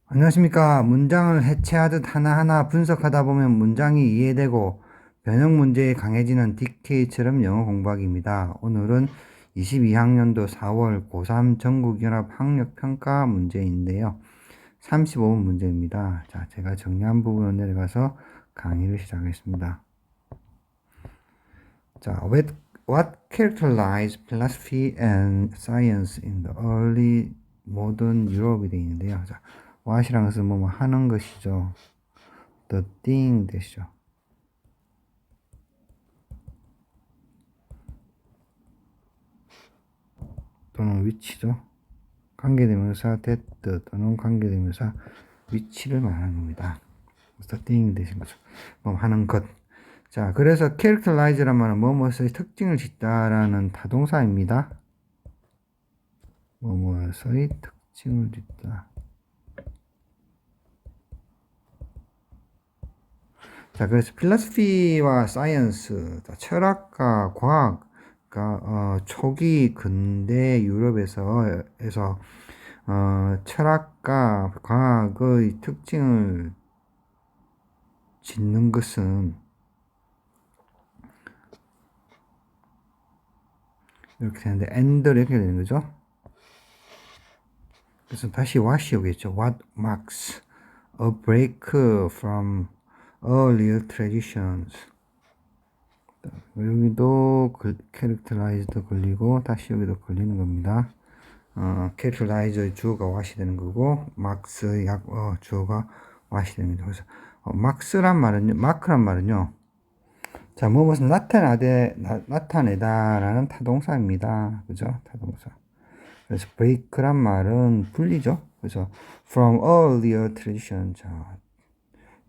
안녕하십니까. 문장을 해체하듯 하나하나 분석하다 보면 문장이 이해되고 변형 문제에 강해지는 딕테이처럼 영어 공부하기입니다. 오늘은 22학년도 4월 고3 전국연합 학력평가 문제인데요. 35분 문제입니다. 자, 제가 정리한 부분을 내려가서 강의를 시작하겠습니다. 자, what characterized philosophy and science in the early modern Europe이 되어 있는데요. 자, what이라는 것은 뭐 하는 것이죠. the thing 되시죠. 또는 위치죠. 관계대명사 that 또는 관계대명사 위치를 말하는 겁니다. the thing 되신 거죠. 뭐 하는 것. 자, 그래서 characterize란 말은 뭐뭐의 특징을 짓다라는 타동사입니다. 뭐뭐의 특징을 짓다. 자, 그래서 필라소피와 사이언스, 철학과 과학가 초기 근대 유럽에서 철학과 과학의 특징을 짓는 것은 이렇게 되는데 and를 이렇게 되는 거죠. 그래서 다시 what이 오겠죠. What marks a break from earlier traditions. 여기도 characterized 걸리고 다시 여기도 걸리는 겁니다. characterize의 주어가 what이 되는 거고 marks의 주어가 what이 됩니다. 그래서 marks란 말은요. 자, 무엇을 나타내다라는 타동사입니다. 그죠? 타동사. 그래서 break란 말은 분리죠. 그래서 from earlier tradition. 자,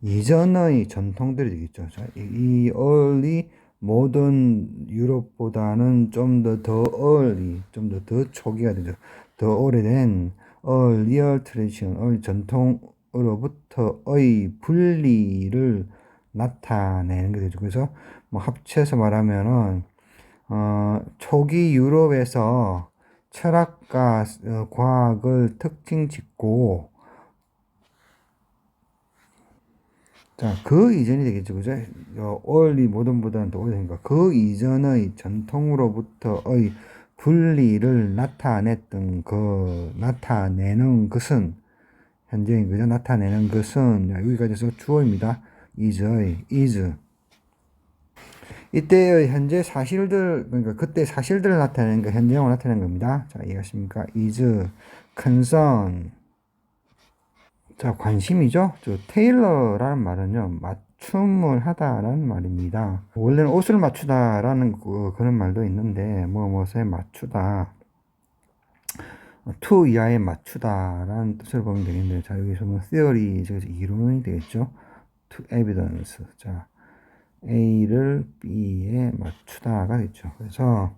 이전의 전통들이 되겠죠. 자, 이 early 모던 유럽보다는 좀 더 early, 좀 더 초기가 되죠. 더 오래된 earlier tradition, 전통으로부터의 분리를 나타내는 게 되죠. 그래서 뭐 합쳐서 말하면은 초기 유럽에서 철학과 과학을 특징 짓고 자, 그 이전이 되겠죠. 그죠? early 모던보다는 더 오래되니까 그 이전의 전통으로부터의 분리를 나타내는 것은 현재인 거죠. 나타내는 것은 여기까지서 주어입니다. is 이때의 현재 사실들, 그러니까 그때 사실들을 나타내는 거, 현재형을 나타내는 겁니다. 자, 이해하십니까? is concern. 자, 관심이죠. 테일러라는 말은요, 맞춤을 하다라는 말입니다. 원래는 옷을 맞추다라는 그런 말도 있는데, 무엇에 맞추다. to 이하에 맞추다라는 뜻을 보면 되겠는데, 자, 여기서 theory, 이론이 되겠죠. to evidence. 자, A를 B에 맞추다가 됐죠. 그래서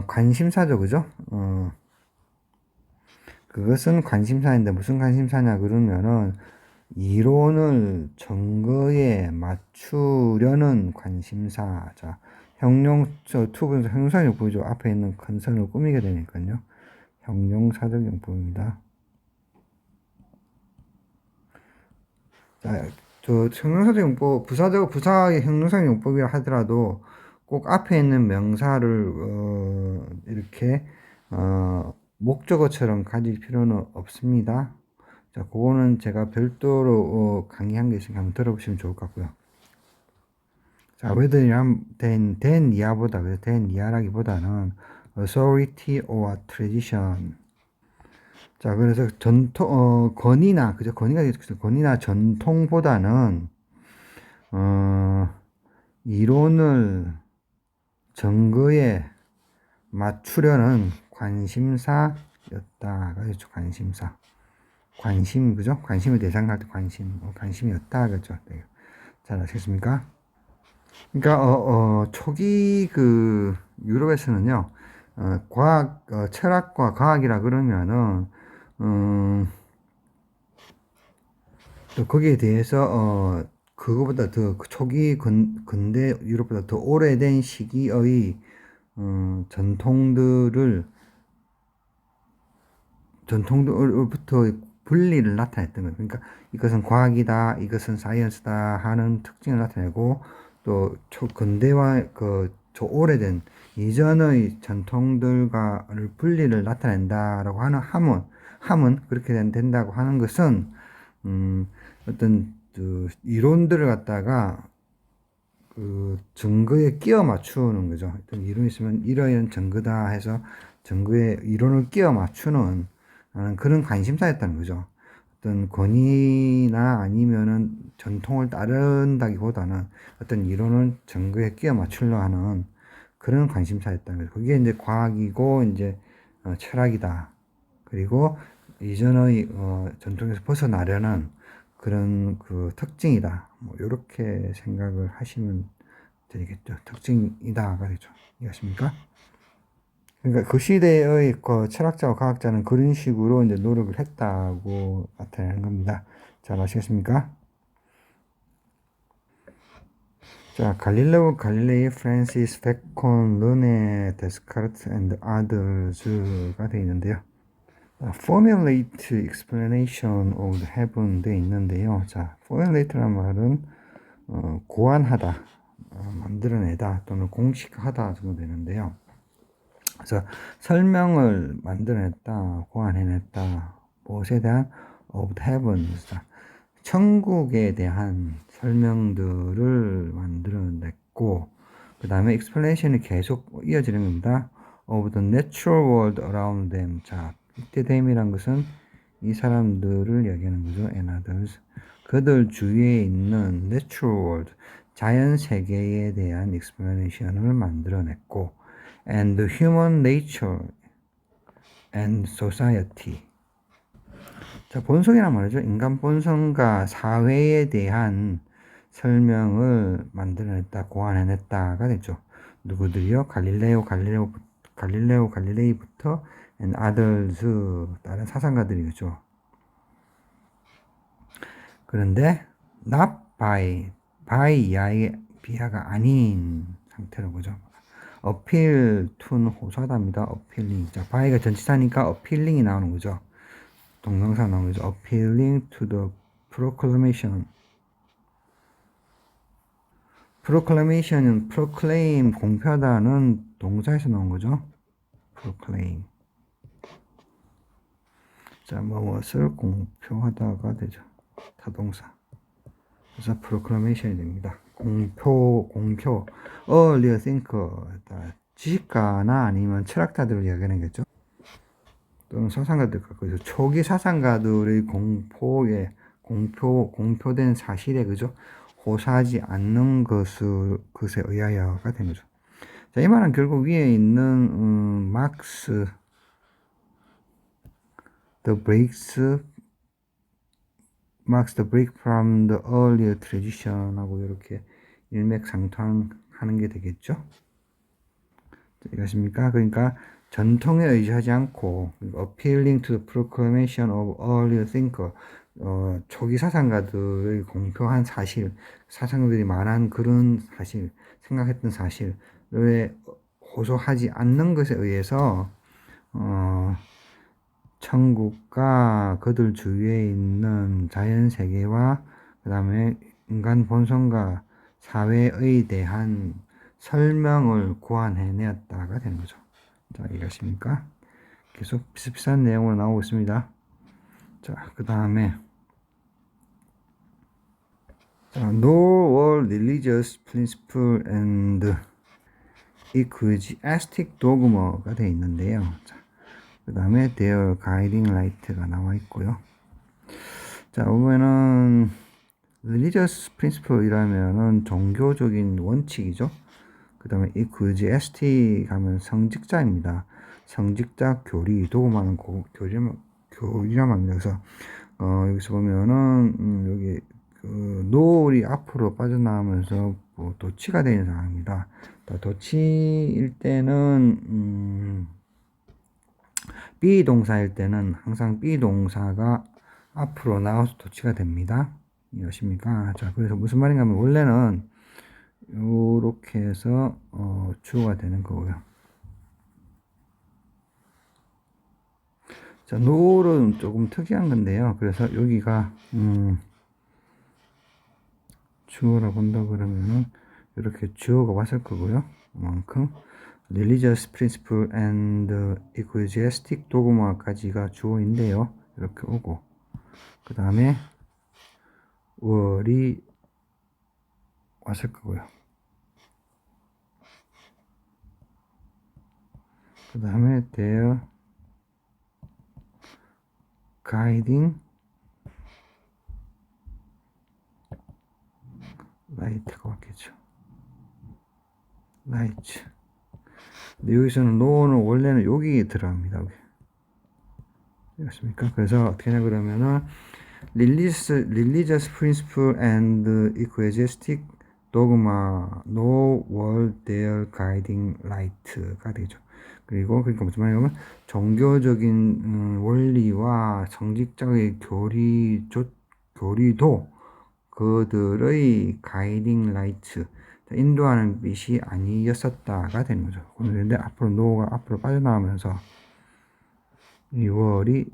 관심사죠, 그죠? 그것은 관심사인데 무슨 관심사냐 그러면은 이론을 증거에 맞추려는 관심사. 자, 투부에서 형용사적 보이죠. 앞에 있는 컨선을 꾸미게 되니까요. 형용사적 용법입니다. 자, 형용사적 용법, 부사의 형용사적 용법이라 하더라도 꼭 앞에 있는 명사를 이렇게 목적어처럼 가질 필요는 없습니다. 자, 그거는 제가 별도로 강의한 게 있으니까 한번 들어보시면 좋을 것 같고요. 자, whether이란 된 이하보다, 된 이하라기보다는 authority or tradition. 자, 그래서 권위나, 그죠? 권위나 전통보다는, 이론을 증거에 맞추려는 관심사였다. 그렇죠. 관심사. 관심, 그죠? 관심을 대상할 때 관심이었다. 그죠? 네. 잘 아시겠습니까? 그러니까, 초기 유럽에서는요, 철학과 과학이라 그러면은, 또 거기에 대해서, 그거보다 더 초기 근대 유럽보다 더 오래된 시기의 전통들로부터 분리를 나타냈던 거예요. 그러니까 이것은 과학이다, 이것은 사이언스다 하는 특징을 나타내고 또 근대와 저 오래된 이전의 전통들과를 분리를 나타낸다라고 하는 함은 그렇게 된다고 하는 것은 어떤 그 이론들을 갖다가 그 증거에 끼워 맞추는 거죠. 어떤 이론이 있으면 이러한 증거다 해서 증거에 이론을 끼워 맞추는 그런 관심사였다는 거죠. 어떤 권위나 아니면은 전통을 따른다기보다는 어떤 이론을 증거에 끼워 맞추려 하는 그런 관심사였다는 거죠. 그게 이제 과학이고 이제 철학이다. 그리고 이전의 전통에서 벗어나려는 그런 그 특징이다. 뭐 이렇게 생각을 하시면 되겠죠. 특징이다가 되죠. 이해하십니까? 그러니까 그 시대의 그 철학자와 과학자는 그런 식으로 이제 노력을 했다고 나타내는 겁니다. 잘 아시겠습니까? 자, 갈릴레오 갈릴레이, 프란시스 베콘, 르네, 데스카르트 and others가 되어 있는데요. formulate explanation of the heaven 돼 있는데요. 자, formulate란 말은 고안하다, 만들어내다 또는 공식하다 정도 되는데요. 그래서 설명을 만들어냈다, 고안해냈다, 무엇에 대한 of the heavens, 천국에 대한 설명들을 만들어냈고, 그 다음에 explanation이 계속 이어지는 겁니다. of the natural world around them. 자, 이때 them이란 것은 이 사람들을 얘기하는 거죠. and others. 그들 주위에 있는 natural world, 자연 세계에 대한 explanation을 만들어냈고, and human nature and society. 자, 본성이란 말이죠. 인간 본성과 사회에 대한 설명을 만들어냈다, 고안해냈다가 됐죠. 누구들이요? 갈릴레오, 갈릴레이부터 and others, 다른 사상가들이겠죠. 그런데 not by 이하의 비하가 아닌 상태로 보죠. appeal to는 호소하다입니다. appealing. 자, by가 전치사니까 appealing이 나오는 거죠. 동명사 나오는 거죠. appealing to the proclamation. proclamation은 proclaim, 공표하다는 동사에서 나온 거죠. proclaim. 자, 무엇을 공표하다가 되죠. 타동사. 그래서 proclamation이 됩니다. 공표. earlier thinker. 지식가나 아니면 철학자들을 이야기하는겠죠. 또는 사상가들 그래서 초기 사상가들의 공표된 사실에 그죠 호소하지 않는 것에 의하여가 된 거죠. 자, 이 말은 결국 위에 있는 막스 the break from the earlier tradition 하고 이렇게 일맥상통하는 게 되겠죠. 이것입니까? 그러니까 전통에 의지하지 않고 appealing to the proclamation of earlier thinker, 초기 사상가들의 공표한 사실, 사상들이 말한 그런 사실, 생각했던 사실을 호소하지 않는 것에 의해서 천국과 그들 주위에 있는 자연 세계와 그 다음에 인간 본성과 사회에 대한 설명을 고안해내었다가 되는 거죠. 자, 이해하십니까? 계속 비슷비슷한 내용으로 나오고 있습니다. 자, 그 다음에 nor were religious principle and ecclesiastic dogma가 되어 있는데요. 자, 그 다음에 their guiding light가 나와 있고요. 자, 보면은 religious principle이라면은 종교적인 원칙이죠. 그 다음에 ecclesiastic 하면 성직자입니다. 성직자 교리, 도구만은 교리란 말입니다. 그래서 여기서 보면은 여기 노을이 앞으로 빠져나오면서 뭐 도치가 되는 상황입니다. 도치일 때는 비동사일 때는 항상 비동사가 앞으로 나와서 도치가 됩니다. 이해하십니까? 자, 그래서 무슨 말인가 하면 원래는 요렇게 해서 주어가 되는 거고요. 자, no는 조금 특이한 건데요. 그래서 여기가 주어라 본다 그러면은 이렇게 주어가 왔을 거고요. 그만큼 religious principle and ecclesiastic dogma까지가 주어인데요. 이렇게 오고 그 다음에 월이 왔을 거고요. 그 다음에 their guiding light가 왔겠죠. light. 근데 여기서는 no는 원래는 여기에 들어갑니다. 여기. 되었습니까? 그래서 어떻게 하냐 그러면은 religious principle and ecclesiastic dogma no were their guiding light가 되죠. 그리고 그러니까 무슨 말이냐면 종교적인 원리와 성직자의 교리도 그들의 가이딩 라이트 인도하는 빛이 아니었었다가 되는 거죠. 그런데 앞으로 노가 앞으로 빠져나오면서 이 월이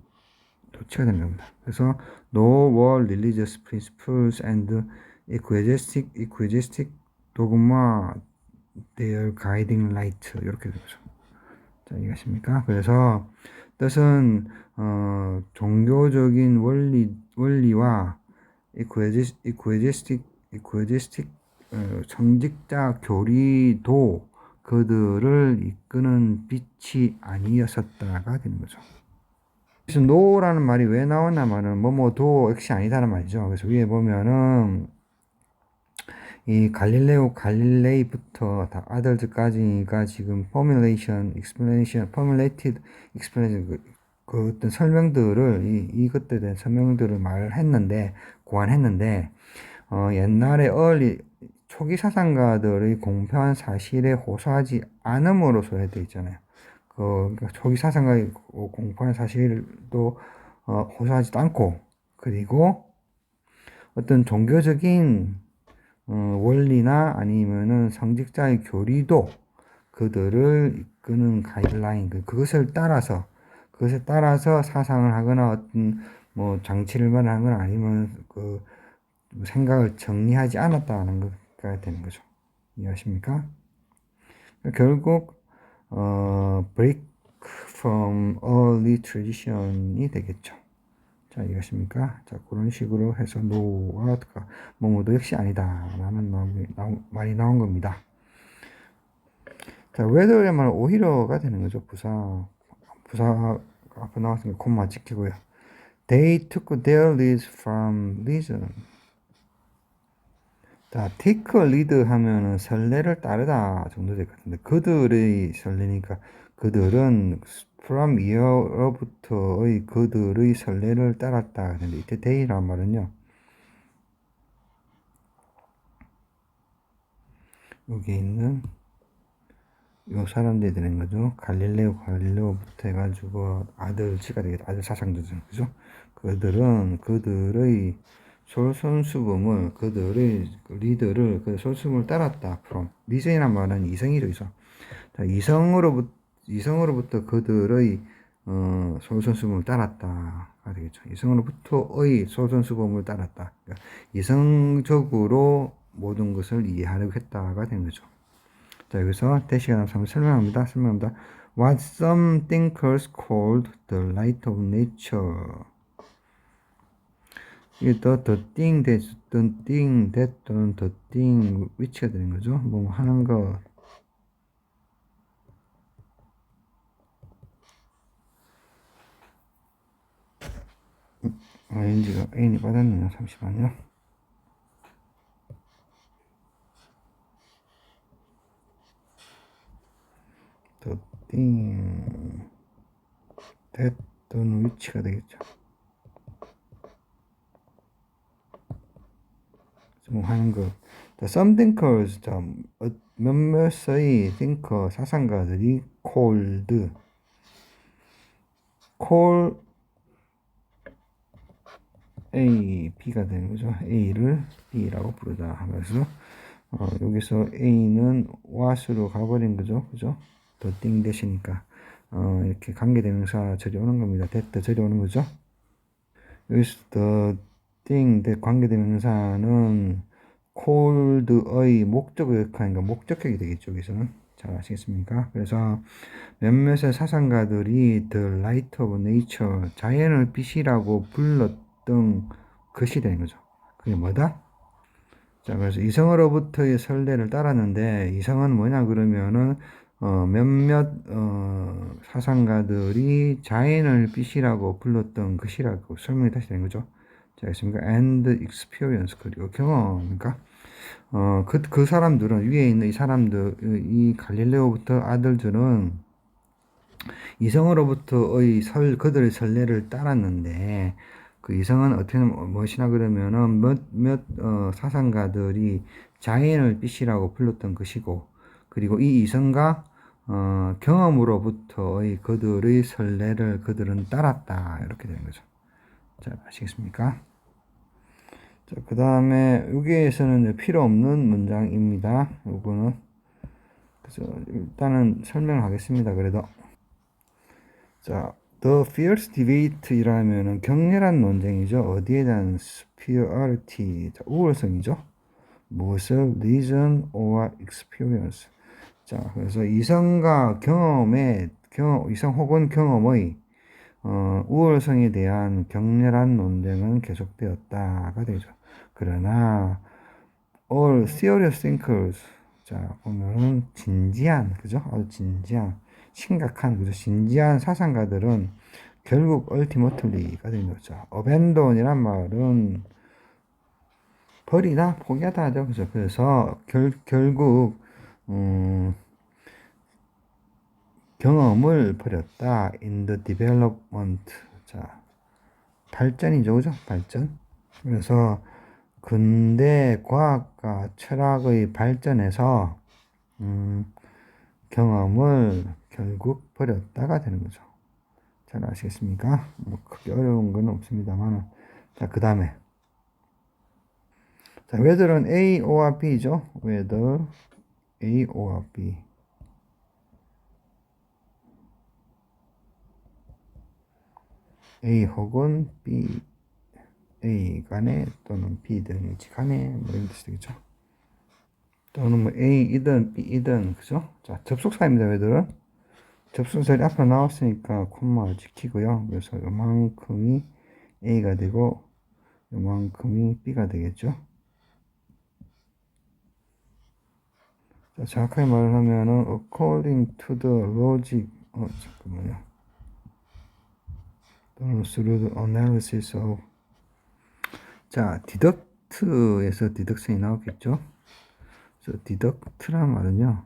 도치가 되는 겁니다. 그래서 no were religious principles and ecclesiastic dogma their guiding light 이렇게 되죠. 자, 이해하십니까? 그래서 뜻은 종교적인 원리와 ecclesiastic 성직자 교리도 그들을 이끄는 빛이 아니었었다가 되는 거죠. 그래서 no라는 말이 왜 나왔냐면은 뭐뭐도 역시 아니다는 말이죠. 그래서 위에 보면은 이 갈릴레이부터 다 아들들까지가 지금 formulated explanation 그 어떤 설명들을 이것들에 대한 설명들을 말을 했는데 고안했는데 옛날에 초기 사상가들의 공표한 사실에 호소하지 않음으로써 되어 있잖아요. 그러니까 초기 사상가의 공표한 사실도 호소하지도 않고 그리고 어떤 종교적인 원리나 아니면은 성직자의 교리도 그들을 이끄는 가이드라인 그것을 따라서 사상을 하거나 어떤 뭐 장치를 마련하거나 아니면 그 생각을 정리하지 않았다는 것가 되는 거죠. 이해하십니까? 결국 break from early tradition이 되겠죠. 자, 이해하십니까? 자, 그런 식으로 해서 no와 뭐뭐도 역시 아니다 라는 말이 나온 겁니다. 자, whether의 말은 오히려가 되는 거죠. 부사 앞에 나왔으니까 콤마 지키고요. They took their leads from reason. 자, take a lead 하면은 선례를 따르다 정도 될 것 같은데 그들의 선례니까 그들은 from year로부터의 그들의 선례를 따랐다. 근데 이때 they란 말은요. 여기 있는 요 사람들이 되는 거죠. 갈릴레오부터 해가지고 아들치가 되겠다. 아들 사상자들, 그죠? 그들은 그들의 솔선수범을, 그들의 리더를, 그 솔선수범을 따랐다. from. 리전이란 말은 이성이죠, 이성. 자, 이성으로부터 그들의, 솔선수범을 따랐다가 되겠죠. 이성으로부터의 솔선수범을 따랐다. 그러니까 이성적으로 모든 것을 이해하려고 했다가 되는 거죠. 자, 여기서 대시가 나서 설명합니다. What some thinkers called the light of nature. 이게 the thing that 또는 the thing which가 되는 거죠. 뭐 하는 거. NG가 N이 빠졌네요. 잠시만요. the thing that 또는 which가 되겠죠. 뭐 하는 거. Some thinkers, 몇몇의 thinker, 사상가들이 call A, B가 되는 거죠. A를 B라고 부르다 하면서 여기서 A는 what으로 가버린 거죠. 그죠? the thing 대시니까 이렇게 관계대명사 절이 오는 겁니다. that 절이 오는 거죠. 여기서 the thing, that 관계대명사는 cold의 목적을 역하니까 목적격이 되겠죠. 여기서는 잘 아시겠습니까? 그래서 몇몇의 사상가들이 the light of nature, 자연의 빛이라고 불렀던 것이 되는 거죠. 그게 뭐다? 자, 그래서 이성으로부터의 선례를 따랐는데, 이성은 뭐냐 그러면은 몇몇 사상가들이 자연을 빛이라고 불렀던 것이라고 설명이 다시 되는 거죠. 자, 있습니까? and experience, 그리고 경험이니까 그 사람들은, 위에 있는 이 사람들, 이 갈릴레오부터 아들들은 이성으로부터의 그들의 선례를 따랐는데, 그 이성은 어떻게 무엇이나 그러면은 몇 사상가들이 자연을 빛이라고 불렀던 것이고, 그리고 이 이성과 경험으로부터의 그들의 선례를 그들은 따랐다, 이렇게 되는 거죠. 자, 아시겠습니까? 자, 그 다음에 여기에서는 필요 없는 문장입니다. 요거는 그래서 일단은 설명을 하겠습니다. 그래도 자, The fierce debate이라면은 격렬한 논쟁이죠. 어디에 대한 superiority, 자, 우월성이죠. 무엇을 reason or experience. 자, 그래서 이성과 이성 혹은 경험의 우월성에 대한 격렬한 논쟁은 계속되었다가 되죠. 그러나 all serious thinkers, 자, 보면은 진지한, 그죠? 아주 진지한, 심각한, 그죠? 진지한 사상가들은 결국 ultimately가 되는 거죠. abandon이란 말은 버리다, 포기하다 하죠. 그죠? 그래서 결국 경험을 버렸다. in the development. 자, 발전이죠. 그죠? 발전. 그래서 근대 과학과 철학의 발전에서 경험을 결국 버렸다가 되는 거죠. 잘 아시겠습니까? 뭐 크게 어려운 건 없습니다만. 자, 그 다음에 자, whether는 A, O와 B죠. whether A, O와 B. A 혹은 B, A 간에 또는 B든 간에 뭐 이런 뜻이 되겠죠. 또는 뭐 A이든 B이든, 그죠? 자, 접속사입니다. whether는 접속사를 앞으로 나왔으니까 콤마 지키고요. 그래서 요만큼이 A가 되고 요만큼이 B가 되겠죠. 자, 정확하게 말을 하면은 according to the logic, 잠깐만요. 또는 through the analysis of. 자, 디덕트에서 디덕션이 나오겠죠. 그래서 디덕트란 말은요,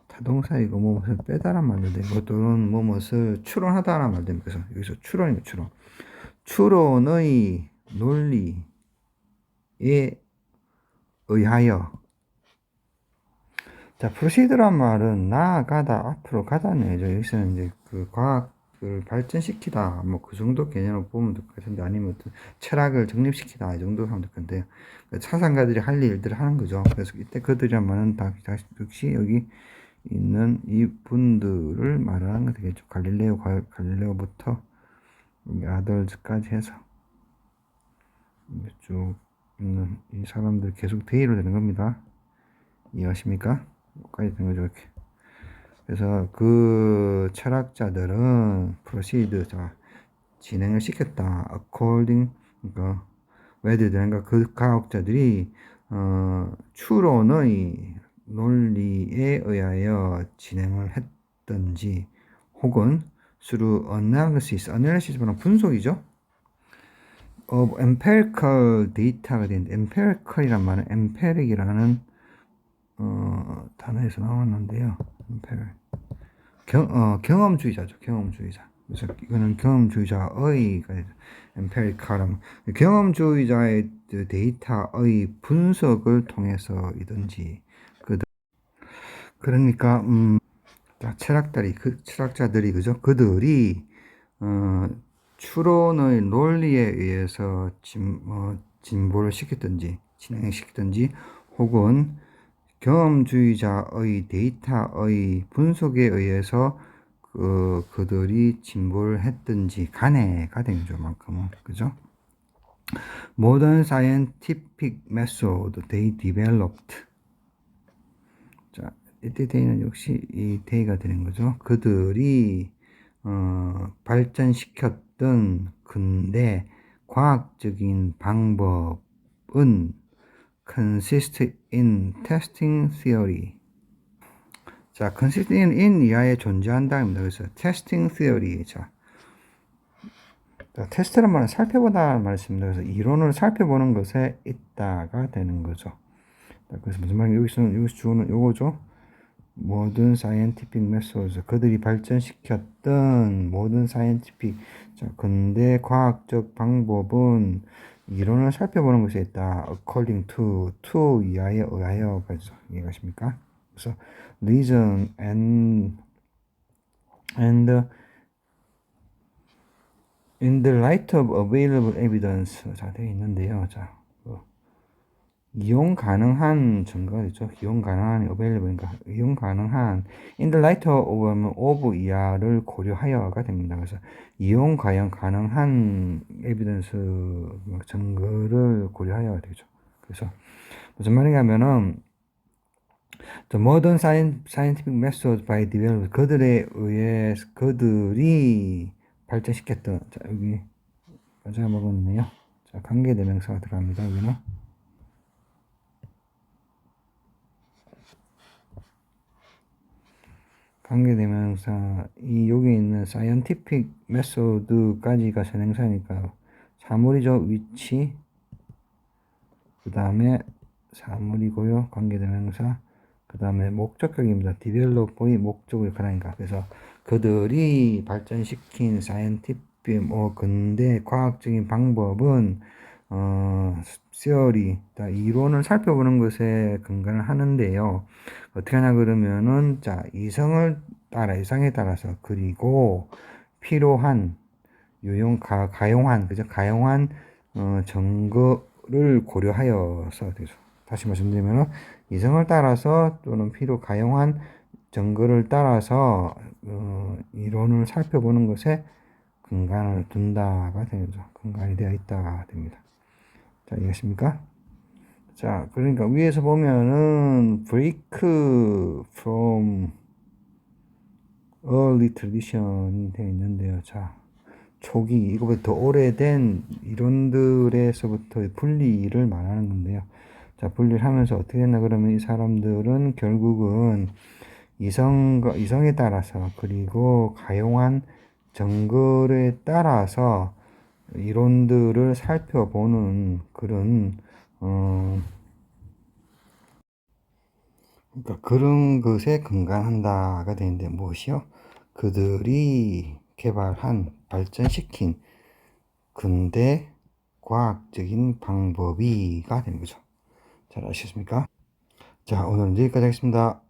타동사이고 뭐뭇을 빼다란 말도 되고 또는 뭐뭇을 추론하다란 말도 됩니다. 그래서 여기서 추론입니다. 추론. 추론의 논리에 의하여. 자, proceed란 말은 나아가다, 앞으로 가다는 얘기죠. 여기서는 이제 그 과학을 발전시키다, 뭐 그 정도 개념으로 보면 될 것 같은데, 아니면 어떤 철학을 정립시키다, 이 정도 하면 될 건데요. 사상가들이 할 일들을 하는 거죠. 그래서 이때 그들이란 말은 역시 여기 있는 이 분들을 말하는 거 되겠죠. 갈릴레오부터 아들까지 해서 쭉 있는 이 사람들 계속 대의로 되는 겁니다. 이해하십니까? 여기까지 된 거죠, 이렇게. 그래서 그 철학자들은 proceed, 자, 진행을 시켰다. according, 그러니까 그러니까 그 과학자들이 추론의 논리에 의하여 진행을 했던지, 혹은 through analysis는 분석이죠. of empirical data가 되는데, empirical이란 말은 empiric이라는 단어에서 나왔는데요. 경험주의자죠. 경험주의자. 그래서 이거는 경험주의자의 empirical은 경험주의자의 데이터의 분석을 통해서이든지, 그러니까 철학자들이 그죠? 그들이 추론의 논리에 의해서 진보를 시켰든지 진행시켰든지, 혹은 경험주의자의 데이터의 분석에 의해서 그들이 진보를 했든지 간에가 된 거죠. 만큼은. 그죠? Modern scientific method they developed. 자, 이때 데이는 역시 이 데이가 되는 거죠. 그들이 발전시켰던 근대 과학적인 방법은 consist in testing theory. 자, consist in 이하에 존재한다입니다. 그래서 testing theory. 자, 테스트란 말은 살펴보다는 말씀입니다. 그래서 이론을 살펴보는 것에 있다가 되는 거죠. 그래서 무슨 말이에요? 여기서 주어는 요거죠. 모든 사이언티픽 메소드, 그들이 발전시켰던 모든 사이언티픽, 자, 근대 과학적 방법은 이론을 살펴보는 것에 있다. according to 이하에 의하여 가지고 이해가십니까? 그래서 reason and in the light of available evidence 자 되어 있는데요. 자, 이용 가능한 증거가 있죠. 이용 가능한 available니까 이용 가능한 in the light of 이하를 고려하여가 됩니다. 그래서 이용 가능한 evidence 증거를 고려하여가 되죠. 그래서 무슨 말이냐면은 the modern scientific methods by developers 그들에 의해 그들이 발전시켰던 자 여기 제가 먹었네요. 자 관계대명사가 들어갑니다. 여기는 관계대명사 이 여기 있는 scientific method까지가 선행사니까 사물이죠. 위치 그 다음에 사물이고요. 관계대명사 그 다음에 목적격입니다. develop의 목적을 역할하니까 그래서 그들이 발전시킨 scientific 근대 과학적인 방법은 theory, 이론을 살펴보는 것에 근거를 하는데요. 어떻게 하냐 그러면은 자 이성에 따라서 그리고 필요한 가용한 그죠? 가용한 증거를 고려하여서 되죠. 다시 말씀드리면은 이성을 따라서 또는 가용한 증거를 따라서 이론을 살펴보는 것에 근간을 둔다가 되죠. 근간이 되어 있다가 됩니다. 자, 이해하십니까? 자, 그러니까 위에서 보면은 break from early tradition이 되어 있는데요. 자, 초기 이거보다 더 오래된 이론들에서부터의 분리를 말하는 건데요. 자, 분리를 하면서 어떻게 됐나 그러면 이 사람들은 결국은 이성에 따라서 그리고 가용한 증거에 따라서 이론들을 살펴보는 그런 그러니까 그런 것에 근간한다가 되는데 무엇이요? 그들이 개발한 발전시킨 근대 과학적인 방법이가 되는 거죠. 잘 아셨습니까? 자, 오늘은 여기까지 하겠습니다.